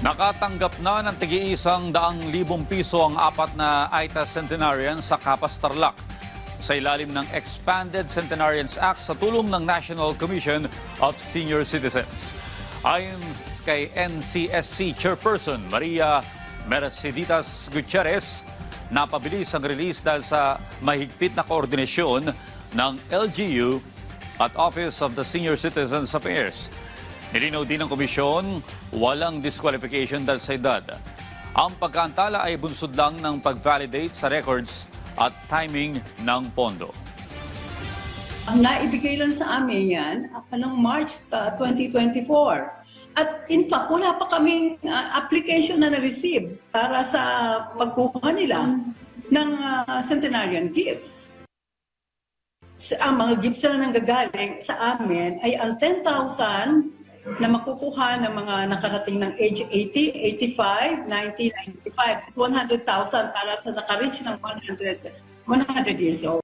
Nakatanggap na ng tig-100,000 piso ang apat na Aita Centenarians sa Capas, Tarlac sa ilalim ng Expanded Centenarians Act sa tulong ng National Commission of Senior Citizens. Ayon kay NCSC Chairperson Maria Merceditas Gutierrez, napabilis ang release dahil sa mahigpit na koordinasyon ng LGU at Office of the Senior Citizens Affairs. Nilinaw din ng komisyon, walang disqualification dahil sa edad. Ang pagkaantala ay bunsod lang ng pag-validate sa records at timing ng pondo. Ang naibigay lang sa amin yan, noong March 2024. At in fact, wala pa kaming application na na-receive para sa pagkuha nila ng centenarian gifts. Ang mga gifts na nanggagaling sa amin ay ang 10,000 na makukuha ng mga nakarating ng age 80, 85, 90, 95, 100,000 para sa naka-reach ng 100 years old.